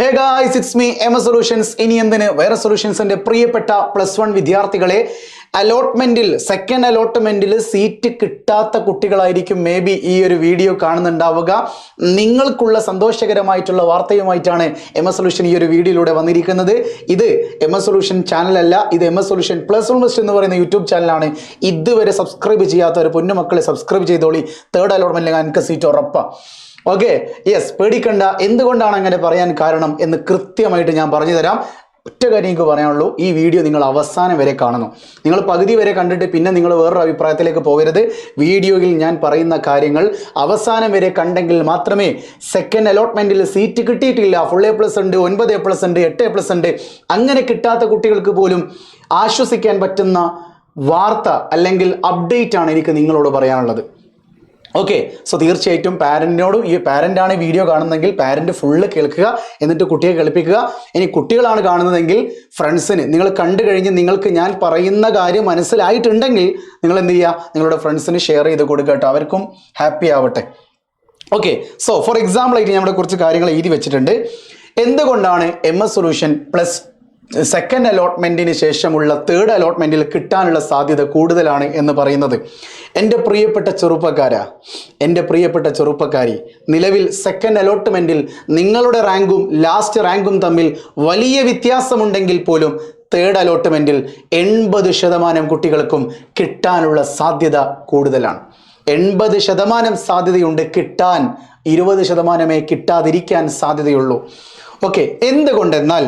Hey guys, it's me Ema solutions. ഇനി എന്തിന് വേറെ സൊല്യൂഷൻസിന്റെ പ്രിയപ്പെട്ട +1 വിദ്യാർത്ഥികളെ, സെക്കൻഡ് അലോട്ട്മെന്റിൽ സീറ്റ് കിട്ടാത്ത കുട്ടികളായിരിക്കും മേ ബി ഈ ഒരു വീഡിയോ കാണുന്നുണ്ടാവുക. നിങ്ങൾക്കുള്ള സന്തോഷകരമായിട്ടുള്ള വാർത്തയുമായിട്ടാണ് എമ സൊല്യൂഷൻ ഈ ഒരു വീഡിയോയിലൂടെ വന്നിരിക്കുന്നത്. ഇത് എമ സൊല്യൂഷൻ ചാനലല്ല, ഇത് എമ സൊല്യൂഷൻ +1 എന്ന് പറയുന്ന യൂട്യൂബ് ചാനലാണ്. ഇതുവരെ സബ്സ്ക്രൈബ് ചെയ്യാത്ത ഒരു പൊന്നുമക്കളെ സബ്സ്ക്രൈബ് ചെയ്തോളി. തേർഡ് അലോട്ട്മെന്റിൽ എനിക്ക് സീറ്റ് ഉറപ്പാ. ഓക്കെ, യെസ്, പേടിക്കണ്ട. എന്തുകൊണ്ടാണ് അങ്ങനെ പറയാൻ കാരണം എന്ന് കൃത്യമായിട്ട് ഞാൻ പറഞ്ഞു തരാം. ഒറ്റ കാര്യം എനിക്ക് പറയാനുള്ളൂ, ഈ വീഡിയോ നിങ്ങൾ അവസാനം വരെ കാണണം. നിങ്ങൾ പകുതി വരെ കണ്ടിട്ട് പിന്നെ നിങ്ങൾ വേറൊരു അഭിപ്രായത്തിലേക്ക് പോകരുത്. വീഡിയോയിൽ ഞാൻ പറയുന്ന കാര്യങ്ങൾ അവസാനം വരെ കണ്ടെങ്കിൽ മാത്രമേ സെക്കൻഡ് അലോട്ട്മെന്റിൽ സീറ്റ് കിട്ടിയിട്ടില്ല, ഫുൾ A+ ഉണ്ട്, 9 A+ ഉണ്ട്, 8 A+ ഉണ്ട്, അങ്ങനെ കിട്ടാത്ത കുട്ടികൾക്ക് പോലും ആശ്വസിക്കാൻ പറ്റുന്ന വാർത്ത അല്ലെങ്കിൽ അപ്ഡേറ്റ് ആണ് എനിക്ക് നിങ്ങളോട് പറയാനുള്ളത്. ഓക്കെ, സോ തീർച്ചയായിട്ടും പാരൻറ്റിനോടും, ഈ പാരൻ്റാണ് വീഡിയോ കാണുന്നതെങ്കിൽ പാരൻറ്റ് ഫുള്ള് കേൾക്കുക, എന്നിട്ട് കുട്ടിയെ കേൾപ്പിക്കുക. ഇനി കുട്ടികളാണ് കാണുന്നതെങ്കിൽ ഫ്രണ്ട്സിന്, നിങ്ങൾ കണ്ടു കഴിഞ്ഞ് നിങ്ങൾക്ക് ഞാൻ പറയുന്ന കാര്യം മനസ്സിലായിട്ടുണ്ടെങ്കിൽ നിങ്ങൾ എന്ത് ചെയ്യുക, നിങ്ങളുടെ ഫ്രണ്ട്സിന് ഷെയർ ചെയ്ത് കൊടുക്കുക കേട്ടോ, അവർക്കും ഹാപ്പി ആവട്ടെ. ഓക്കെ, സോ ഫോർ എക്സാമ്പിൾ ആയിട്ട് ഞാൻ ഇവിടെ കുറച്ച് കാര്യങ്ങൾ എഴുതി വെച്ചിട്ടുണ്ട്. എന്തുകൊണ്ടാണ് എമ സൊല്യൂഷൻ സെക്കൻഡ് അലോട്ട്മെൻറ്റിന് ശേഷമുള്ള തേർഡ് അലോട്ട്മെൻറ്റിൽ കിട്ടാനുള്ള സാധ്യത കൂടുതലാണ് എന്ന് പറയുന്നത്? എൻ്റെ പ്രിയപ്പെട്ട ചെറുപ്പക്കാരി, നിലവിൽ സെക്കൻഡ് അലോട്ട്മെൻറ്റിൽ നിങ്ങളുടെ റാങ്കും ലാസ്റ്റ് റാങ്കും തമ്മിൽ വലിയ വ്യത്യാസമുണ്ടെങ്കിൽ പോലും തേർഡ് അലോട്ട്മെൻറ്റിൽ 80% കുട്ടികൾക്കും കിട്ടാനുള്ള സാധ്യത കൂടുതലാണ്. 80% സാധ്യതയുണ്ട് കിട്ടാൻ, 20% കിട്ടാതിരിക്കാൻ സാധ്യതയുള്ളൂ. ഓക്കെ, എന്തുകൊണ്ടെന്നാൽ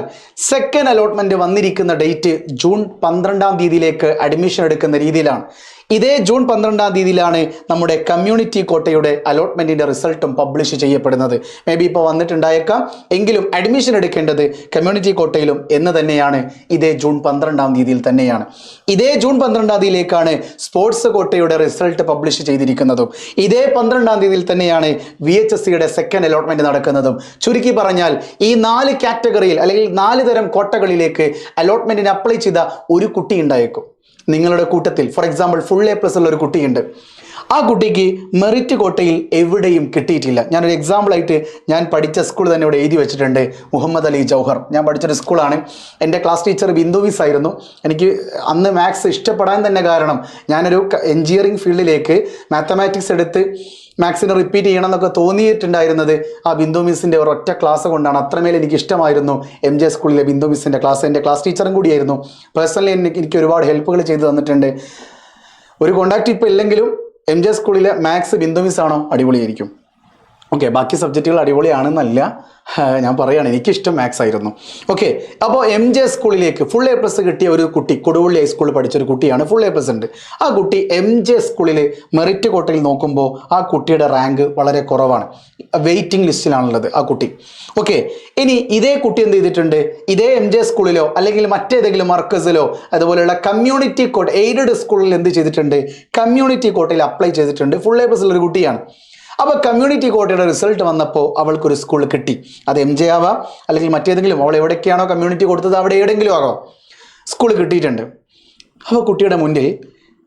സെക്കൻഡ് അലോട്ട്മെന്റ് വന്നിരിക്കുന്ന ഡേറ്റ് ജൂൺ 12-ാം തീയതിയിലേക്ക് അഡ്മിഷൻ എടുക്കുന്ന രീതിയിലാണ്. ഇതേ ജൂൺ 12-ാം തീയതിയിലാണ് നമ്മുടെ കമ്മ്യൂണിറ്റി കോട്ടയുടെ അലോട്ട്മെന്റിന്റെ റിസൾട്ടും പബ്ലിഷ് ചെയ്യപ്പെടുന്നത്. മേ ബി ഇപ്പോൾ വന്നിട്ടുണ്ടായേക്കാം, എങ്കിലും അഡ്മിഷൻ എടുക്കേണ്ടത് കമ്മ്യൂണിറ്റി കോട്ടയിലും എന്ന് തന്നെയാണ്. ഇതേ ജൂൺ 12-ാം തീയതിയിൽ തന്നെയാണ്. ഇതേ ജൂൺ 12-ാം തീയതിയിലേക്കാണ് സ്പോർട്സ് കോട്ടയുടെ റിസൾട്ട് പബ്ലിഷ് ചെയ്തിരിക്കുന്നതും. ഇതേ 12-ാം തീയതിയിൽ തന്നെയാണ് VHSCയുടെ സെക്കൻഡ് അലോട്ട്മെന്റ് നടക്കുന്നതും. ചുരുക്കി പറഞ്ഞാൽ ഈ 4 കാറ്റഗറിയിൽ അല്ലെങ്കിൽ 4 തരം കോട്ടകളിലേക്ക് അലോട്ട്മെന്റിന് അപ്ലൈ ചെയ്ത ഒരു കുട്ടി ഉണ്ടായേക്കും നിങ്ങളുടെ കൂട്ടത്തിൽ. ഫോർ എക്സാമ്പിൾ, ഫുൾ A+ ഉള്ള ഒരു കുട്ടിയുണ്ട്. ആ കുട്ടിക്ക് മെറിറ്റ് കോട്ടയിൽ എവിടെയും കിട്ടിയിട്ടില്ല. ഞാനൊരു എക്സാമ്പിളായിട്ട് ഞാൻ പഠിച്ച സ്കൂൾ തന്നെ ഇവിടെ എഴുതി വെച്ചിട്ടുണ്ട്, മുഹമ്മദ് അലി ജൗഹർ. ഞാൻ പഠിച്ചൊരു സ്കൂളാണ്. എൻ്റെ ക്ലാസ് ടീച്ചർ ബിന്ദു മിസ് ആയിരുന്നു. എനിക്ക് അന്ന് മാത്സ് ഇഷ്ടപ്പെടാൻ തന്നെ കാരണം, ഞാനൊരു എഞ്ചിനീയറിംഗ് ഫീൽഡിലേക്ക് മാത്തമാറ്റിക്സ് എടുത്ത് മാത്സിന് റിപ്പീറ്റ് ചെയ്യണം എന്നൊക്കെ തോന്നിയിട്ടുണ്ടായിരുന്നത് ആ ബിന്ദു മിസ്സിൻ്റെ ഒരൊറ്റ ക്ലാസ് കൊണ്ടാണ്. അത്രമേൽ എനിക്ക് ഇഷ്ടമായിരുന്നു MJ സ്കൂളിലെ ബിന്ദു മിസ്സിൻ്റെ ക്ലാസ്. എൻ്റെ ക്ലാസ് ടീച്ചറും കൂടിയായിരുന്നു. പേഴ്സണലി എനിക്ക് ഒരുപാട് ഹെൽപ്പുകൾ ചെയ്തു തന്നിട്ടുണ്ട്. ഒരു കോണ്ടാക്ട് ഇപ്പോൾ ഇല്ലെങ്കിലും MJ സ്കൂളിലെ മാത്സ് ബിന്ദു മിസ്സാണോ അടിപൊളിയായിരിക്കും. ഓക്കെ, ബാക്കി സബ്ജക്റ്റുകൾ അടിപൊളിയാണെന്നല്ല ഞാൻ പറയുകയാണ്, എനിക്കിഷ്ടം മാത്സ് ആയിരുന്നു. ഓക്കെ, അപ്പോൾ MJ സ്കൂളിലേക്ക് ഫുൾ A+ കിട്ടിയ ഒരു കുട്ടി, കൊടുവള്ളി ഹൈസ്കൂളിൽ പഠിച്ചൊരു കുട്ടിയാണ്, ഫുൾ A+ ഉണ്ട്. ആ കുട്ടി MJ സ്കൂളിൽ മെറിറ്റ് കോട്ടയിൽ നോക്കുമ്പോൾ ആ കുട്ടിയുടെ റാങ്ക് വളരെ കുറവാണ്, വെയിറ്റിംഗ് ലിസ്റ്റിലാണുള്ളത് ആ കുട്ടി. ഓക്കെ, ഇനി ഇതേ കുട്ടി എന്ത് ചെയ്തിട്ടുണ്ട്, ഇതേ MJ സ്കൂളിലോ അല്ലെങ്കിൽ മറ്റേതെങ്കിലും മർക്കസിലോ അതുപോലെയുള്ള കമ്മ്യൂണിറ്റി കോട്ട എയ്ഡഡ് സ്കൂളിൽ എന്ത് ചെയ്തിട്ടുണ്ട്, കമ്മ്യൂണിറ്റി കോട്ടയിൽ അപ്ലൈ ചെയ്തിട്ടുണ്ട്. ഫുൾ A+ ഉള്ളൊരു കുട്ടിയാണ്. അപ്പോൾ കമ്മ്യൂണിറ്റി കോട്ടയുടെ റിസൾട്ട് വന്നപ്പോൾ അവൾക്കൊരു സ്കൂൾ കിട്ടി. അത് MJ ആവാം അല്ലെങ്കിൽ മറ്റേതെങ്കിലും, അവൾ എവിടേക്കാണോ കമ്മ്യൂണിറ്റി കൊടുത്തത് അവിടെ എവിടെയെങ്കിലും ആകാം, സ്കൂൾ കിട്ടിയിട്ടുണ്ട്. അപ്പോൾ കുട്ടിയുടെ മുന്നിൽ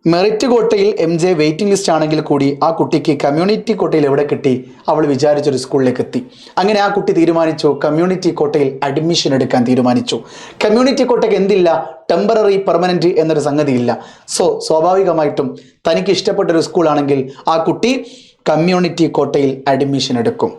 മെറിറ്റ് കോട്ടയിൽ MJ വെയിറ്റിംഗ് ലിസ്റ്റ് ആണെങ്കിൽ കൂടി ആ കുട്ടിക്ക് കമ്മ്യൂണിറ്റി കോട്ടയിൽ എവിടെ കിട്ടി, അവൾ വിചാരിച്ചൊരു സ്കൂളിലേക്ക് എത്തി. അങ്ങനെ ആ കുട്ടി തീരുമാനിച്ചു കമ്മ്യൂണിറ്റി കോട്ടയിൽ അഡ്മിഷൻ എടുക്കാൻ തീരുമാനിച്ചു. കമ്മ്യൂണിറ്റി കോട്ടയ്ക്ക് എന്തില്ല, ടെമ്പററി പെർമനൻറ്റ് എന്നൊരു സംഗതിയില്ല. സോ സ്വാഭാവികമായിട്ടും തനിക്ക് ഇഷ്ടപ്പെട്ടൊരു സ്കൂളാണെങ്കിൽ ആ കുട്ടി കമ്മ്യൂണിറ്റി കോട്ടയിൽ അഡ്മിഷൻ എടുക്കും.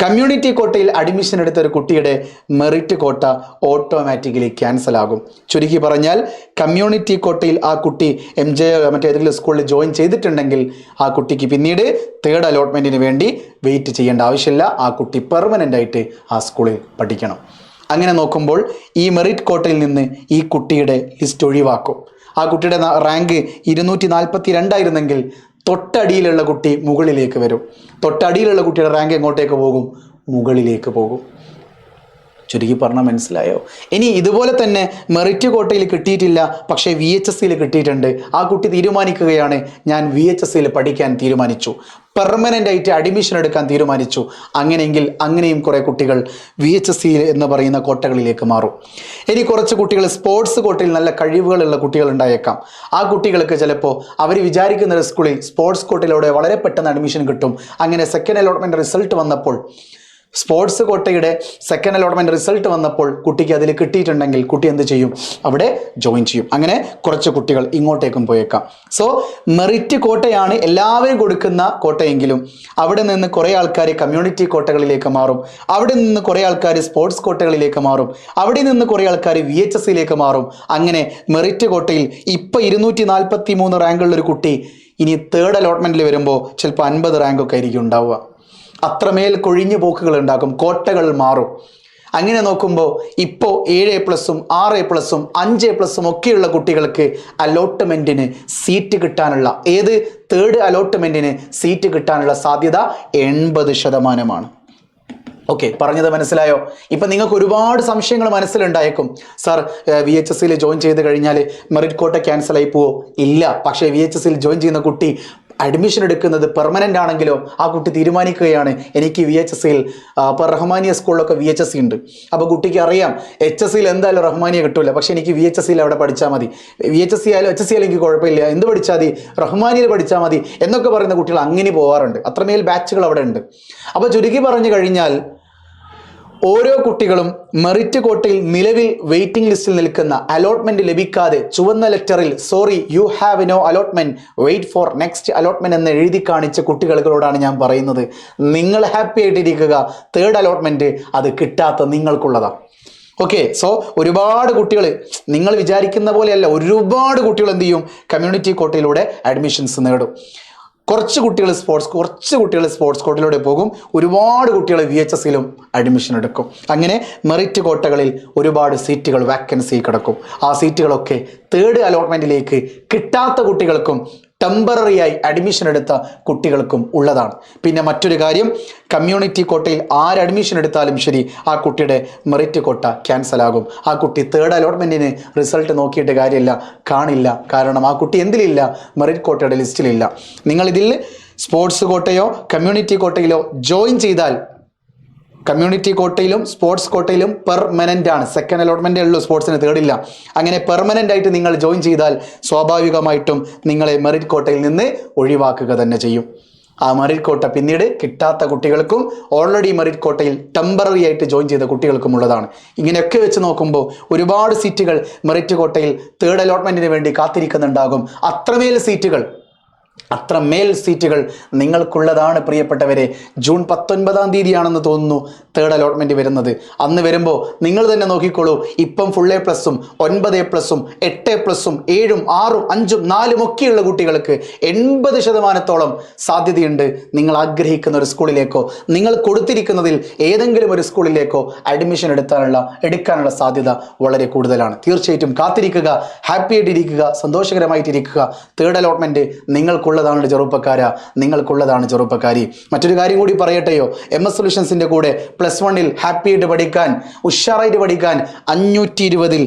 കമ്മ്യൂണിറ്റി കോട്ടയിൽ അഡ്മിഷൻ എടുത്ത ഒരു കുട്ടിയുടെ മെറിറ്റ് കോട്ട ഓട്ടോമാറ്റിക്കലി ക്യാൻസൽ ആകും. ചുരുക്കി പറഞ്ഞാൽ, കമ്മ്യൂണിറ്റി കോട്ടയിൽ ആ കുട്ടി MJ മറ്റേതെങ്കിലും സ്കൂളിൽ ജോയിൻ ചെയ്തിട്ടുണ്ടെങ്കിൽ ആ കുട്ടിക്ക് പിന്നീട് തേർഡ് അലോട്ട്മെൻറ്റിന് വേണ്ടി വെയിറ്റ് ചെയ്യേണ്ട ആവശ്യമില്ല. ആ കുട്ടി പെർമനൻ്റ് ആയിട്ട് ആ സ്കൂളിൽ പഠിക്കണം. അങ്ങനെ നോക്കുമ്പോൾ ഈ മെറിറ്റ് കോട്ടയിൽ നിന്ന് ഈ കുട്ടിയുടെ ലിസ്റ്റ് ഒഴിവാക്കും. ആ കുട്ടിയുടെ റാങ്ക് 242 ആയിരുന്നെങ്കിൽ തൊട്ടടിയിലുള്ള കുട്ടി മുകളിലേക്ക് വരും. തൊട്ടടിയിലുള്ള കുട്ടിയുടെ റാങ്ക് എങ്ങോട്ടേക്ക് പോകും, മുകളിലേക്ക് പോകും. ചുരുക്കി പറഞ്ഞാൽ മനസ്സിലായോ? ഇനി ഇതുപോലെ തന്നെ മെറിറ്റ് കോട്ടയിൽ കിട്ടിയിട്ടില്ല, പക്ഷേ VHSCയിൽ കിട്ടിയിട്ടുണ്ട്. ആ കുട്ടി തീരുമാനിക്കുകയാണ്, ഞാൻ VHSCയിൽ പഠിക്കാൻ തീരുമാനിച്ചു, പെർമനൻ്റ് ആയിട്ട് അഡ്മിഷൻ എടുക്കാൻ തീരുമാനിച്ചു. അങ്ങനെയെങ്കിൽ അങ്ങനെയും കുറേ കുട്ടികൾ VHSC എന്ന് പറയുന്ന കോട്ടകളിലേക്ക് മാറും. ഇനി കുറച്ച് കുട്ടികൾ സ്പോർട്സ് കോട്ടയിൽ നല്ല കഴിവുകളുള്ള കുട്ടികൾ ഉണ്ടായേക്കാം. ആ കുട്ടികൾക്ക് ചിലപ്പോൾ അവർ വിചാരിക്കുന്ന ഒരു സ്കൂളിൽ സ്പോർട്സ് കോട്ടയിലൂടെ വളരെ പെട്ടെന്ന് അഡ്മിഷൻ കിട്ടും. അങ്ങനെ സെക്കൻഡ് അലോട്ട്മെൻറ്റ് റിസൾട്ട് വന്നപ്പോൾ സ്പോർട്സ് കോട്ടയുടെ സെക്കൻഡ് അലോട്ട്മെൻറ്റ് റിസൾട്ട് വന്നപ്പോൾ കുട്ടിക്ക് അതിൽ കിട്ടിയിട്ടുണ്ടെങ്കിൽ കുട്ടി എന്ത് ചെയ്യും? അവിടെ ജോയിൻ ചെയ്യും. അങ്ങനെ കുറച്ച് കുട്ടികൾ ഇങ്ങോട്ടേക്കും പോയേക്കാം. സോ മെറിറ്റ് കോട്ടയാണ് എല്ലാവരും കൊടുക്കുന്ന കോട്ടയെങ്കിലും അവിടെ നിന്ന് കുറേ ആൾക്കാർ കമ്മ്യൂണിറ്റി കോട്ടകളിലേക്ക് മാറും, അവിടെ നിന്ന് കുറേ ആൾക്കാർ സ്പോർട്സ് കോട്ടകളിലേക്ക് മാറും, അവിടെ നിന്ന് കുറേ ആൾക്കാർ VHSയിലേക്ക് മാറും. അങ്ങനെ മെറിറ്റ് കോട്ടയിൽ ഇപ്പോൾ 243 റാങ്കുള്ളൊരു കുട്ടി ഇനി തേർഡ് അലോട്ട്മെൻറ്റിൽ വരുമ്പോൾ ചിലപ്പോൾ 50 റാങ്കൊക്കെ ആയിരിക്കും ഉണ്ടാവുക. അത്രമേൽ കൊഴിഞ്ഞു പോക്കുകൾ ഉണ്ടാക്കും, കോട്ടകൾ മാറും. അങ്ങനെ നോക്കുമ്പോൾ ഇപ്പോൾ 7A+, 6A+, 5A+ ഒക്കെയുള്ള കുട്ടികൾക്ക് അലോട്ട്മെൻറ്റിന് സീറ്റ് കിട്ടാനുള്ള തേർഡ് അലോട്ട്മെൻറ്റിന് സീറ്റ് കിട്ടാനുള്ള സാധ്യത 80%. ഓക്കെ, പറഞ്ഞത് മനസ്സിലായോ? ഇപ്പം നിങ്ങൾക്ക് ഒരുപാട് സംശയങ്ങൾ മനസ്സിലുണ്ടായേക്കും. സാർ, VHSയിൽ ജോയിൻ ചെയ്ത് കഴിഞ്ഞാൽ മെറിറ്റ് കോട്ട ക്യാൻസൽ ആയി പോവോ? ഇല്ല. പക്ഷേ VHSയിൽ ജോയിൻ ചെയ്യുന്ന കുട്ടി അഡ്മിഷൻ എടുക്കുന്നത് പെർമനൻ്റ് ആണെങ്കിലോ ആ കുട്ടി തീരുമാനിക്കുകയാണ് എനിക്ക് VHSയിൽ ഇപ്പോൾ റഹ്മാനിയ സ്കൂളിലൊക്കെ VHS ഉണ്ട്. അപ്പോൾ കുട്ടിക്ക് അറിയാം HSയിൽ എന്തായാലും റഹ്മാനിയ കിട്ടില്ല, പക്ഷേ എനിക്ക് VHSയിൽ അവിടെ പഠിച്ചാൽ മതി, VHS ആയാലും HSC ആയാലും എനിക്ക് കുഴപ്പമില്ല, എന്ത് പഠിച്ചാൽ മതി, റഹ്മാനിയയിൽ പഠിച്ചാൽ മതി എന്നൊക്കെ പറയുന്ന കുട്ടികൾ അങ്ങനെ പോകാറുണ്ട്. അത്രമേൽ ബാച്ചുകൾ അവിടെ ഉണ്ട്. അപ്പോൾ ചുരുക്കി പറഞ്ഞു കഴിഞ്ഞാൽ ഓരോ കുട്ടികളും മെറിറ്റ് കോട്ടയിൽ നിലവിൽ വെയിറ്റിംഗ് ലിസ്റ്റിൽ നിൽക്കുന്ന, അലോട്ട്മെന്റ് ലഭിക്കാതെ ചുവന്ന ലെറ്ററിൽ sorry you have no allotment, wait for next allotment എന്ന് എഴുതി കാണിച്ച കുട്ടികളോടാണ് ഞാൻ പറയുന്നത്, നിങ്ങൾ ഹാപ്പി ആയിട്ടിരിക്കുക. തേർഡ് അലോട്ട്മെന്റ് അത് കിട്ടാത്ത നിങ്ങൾക്കുള്ളതാണ്. ഓക്കെ, സോ ഒരുപാട് കുട്ടികൾ നിങ്ങൾ വിചാരിക്കുന്ന പോലെയല്ല, ഒരുപാട് കുട്ടികൾ എന്ത് ചെയ്യും? കമ്മ്യൂണിറ്റി കോട്ടയിലൂടെ അഡ്മിഷൻസ് നേടും. കുറച്ച് കുട്ടികൾ സ്പോർട്സ് കോട്ടയിലൂടെ പോകും, ഒരുപാട് കുട്ടികൾ VHSയിലും അഡ്മിഷൻ എടുക്കും. അങ്ങനെ മെറിറ്റ് കോട്ടകളിൽ ഒരുപാട് സീറ്റുകൾ വാക്കൻസി കിടക്കും. ആ സീറ്റുകളൊക്കെ തേർഡ് അലോട്ട്മെൻറ്റിലേക്ക് കിട്ടാത്ത കുട്ടികൾക്കും ടെമ്പററിയായി അഡ്മിഷൻ എടുത്ത കുട്ടികൾക്കും ഉള്ളതാണ്. പിന്നെ മറ്റൊരു കാര്യം, കമ്മ്യൂണിറ്റി കോട്ടയിൽ ആര് അഡ്മിഷൻ എടുത്താലും ശരി ആ കുട്ടിയുടെ മെറിറ്റ് കോട്ട ക്യാൻസൽ ആകും. ആ കുട്ടി തേർഡ് അലോട്ട്മെൻറ്റിന് റിസൾട്ട് നോക്കിയിട്ട് കാര്യമില്ല, കാണില്ല. കാരണം ആ കുട്ടി എന്തിലില്ല? മെറിറ്റ് കോട്ടയുടെ ലിസ്റ്റിലില്ല. നിങ്ങളിതിൽ സ്പോർട്സ് കോട്ടയോ കമ്മ്യൂണിറ്റി കോട്ടയിലോ ജോയിൻ ചെയ്താൽ കമ്മ്യൂണിറ്റി കോട്ടയിലും സ്പോർട്സ് കോട്ടയിലും പെർമനൻ്റ് ആണ്. സെക്കൻഡ് അലോട്ട്മെൻറ്റേ ഉള്ളൂ, സ്പോർട്സിന് തേർഡില്ല. അങ്ങനെ പെർമനൻ്റ് ആയിട്ട് നിങ്ങൾ ജോയിൻ ചെയ്താൽ സ്വാഭാവികമായിട്ടും നിങ്ങളെ മെറിറ്റ് കോട്ടയിൽ നിന്ന് ഒഴിവാക്കുക തന്നെ ചെയ്യും. ആ മെറിറ്റ് കോട്ട പിന്നീട് കിട്ടാത്ത കുട്ടികൾക്കും ഓൾറെഡി മെറിറ്റ് കോട്ടയിൽ ടെമ്പററി ആയിട്ട് ജോയിൻ ചെയ്ത കുട്ടികൾക്കും ഉള്ളതാണ്. ഇങ്ങനെയൊക്കെ വെച്ച് നോക്കുമ്പോൾ ഒരുപാട് സീറ്റുകൾ മെറിറ്റ് കോട്ടയിൽ തേർഡ് അലോട്ട്മെൻറ്റിന് വേണ്ടി കാത്തിരിക്കുന്നുണ്ടാകും. അത്രമേൽ സീറ്റുകൾ നിങ്ങൾക്കുള്ളതാണ് പ്രിയപ്പെട്ടവരെ. ജൂൺ 19 തീയതിയാണെന്ന് തോന്നുന്നു തേർഡ് അലോട്ട്മെൻറ്റ് വരുന്നത്. അന്ന് വരുമ്പോൾ നിങ്ങൾ തന്നെ നോക്കിക്കോളൂ. ഇപ്പം ഫുൾ A+, 9A+, 8A+, 7, 6, 5, 4 ഒക്കെയുള്ള കുട്ടികൾക്ക് 80% സാധ്യതയുണ്ട് നിങ്ങൾ ആഗ്രഹിക്കുന്ന ഒരു സ്കൂളിലേക്കോ നിങ്ങൾ കൊടുത്തിരിക്കുന്നതിൽ ഏതെങ്കിലും ഒരു സ്കൂളിലേക്കോ അഡ്മിഷൻ എടുക്കാനുള്ള സാധ്യത വളരെ കൂടുതലാണ്. തീർച്ചയായിട്ടും കാത്തിരിക്കുക, ഹാപ്പി ആയിട്ടിരിക്കുക, സന്തോഷകരമായിട്ടിരിക്കുക. Third allotment നിങ്ങൾക്കുള്ളതാണ് നിങ്ങൾക്കുള്ളതാണ് ചെറുപ്പക്കാരി. മറ്റൊരു കാര്യം കൂടി പറയട്ടെയോ, MS സൊല്യൂഷൻസിൻ്റെ കൂടെ +1 ഹാപ്പി ആയിട്ട് പഠിക്കാൻ, ഉഷാറായിട്ട് പഠിക്കാൻ 520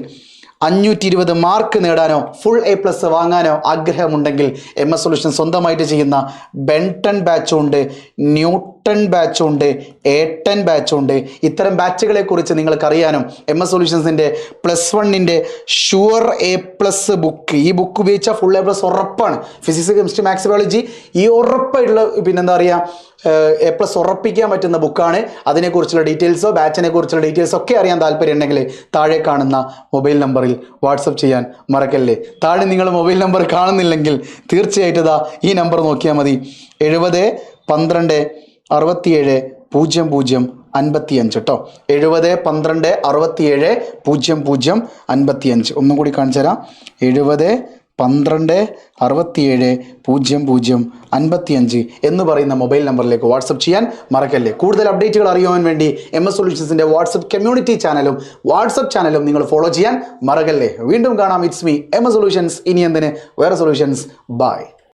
മാർക്ക് നേടാനോ ഫുൾ A+ വാങ്ങാനോ ആഗ്രഹമുണ്ടെങ്കിൽ MS സൊല്യൂഷൻ സ്വന്തമായിട്ട് ചെയ്യുന്ന ബെൻടൺ ബാച്ചുണ്ട്, ന്യൂട്ടൺ ബാച്ചുണ്ട്, A10 ബാച്ചുണ്ട്. ഇത്തരം ബാച്ചുകളെ കുറിച്ച് നിങ്ങൾക്കറിയാനും MS സൊല്യൂഷൻസിൻ്റെ +1 ഷുവർ A+ ബുക്ക്, ഈ ബുക്ക് ഉപയോഗിച്ചാൽ ഫുൾ A+ ഉറപ്പാണ്. ഫിസിക്സ്, കെമിസ്ട്രി, മാത്സ്, ബയോളജി ഈ ഉറപ്പായിട്ടുള്ള പിന്നെന്താ പറയുക A+ ഉറപ്പിക്കാൻ പറ്റുന്ന ബുക്കാണ്. അതിനെക്കുറിച്ചുള്ള ഡീറ്റെയിൽസോ ബാച്ചിനെ കുറിച്ചുള്ള ഡീറ്റെയിൽസോ ഒക്കെ അറിയാൻ താല്പര്യമുണ്ടെങ്കിൽ താഴെ കാണുന്ന മൊബൈൽ നമ്പറിൽ വാട്സപ്പ് ചെയ്യാൻ മറക്കല്ലേ. താഴെ നിങ്ങൾ മൊബൈൽ നമ്പർ കാണുന്നില്ലെങ്കിൽ തീർച്ചയായിട്ടും ഈ നമ്പർ നോക്കിയാൽ മതി. 70 12 67 00 55 കേട്ടോ. 70 12 67 00 55. ഒന്നും കൂടി കാണിച്ചു തരാം. 70 12 67 00 55 എന്ന് പറയുന്ന മൊബൈൽ നമ്പറിലേക്ക് വാട്സപ്പ് ചെയ്യാൻ മറക്കല്ലേ. കൂടുതൽ അപ്ഡേറ്റുകൾ അറിയുവാൻ വേണ്ടി MS സൊല്യൂഷൻസിൻ്റെ വാട്സപ്പ് കമ്മ്യൂണിറ്റി ചാനലും വാട്സപ്പ് ചാനലും നിങ്ങൾ ഫോളോ ചെയ്യാൻ മറക്കല്ലേ. വീണ്ടും കാണാം. It's me MS solutions. ഇനി എന്തിന് വേറെ സൊല്യൂഷൻസ്. ബൈ.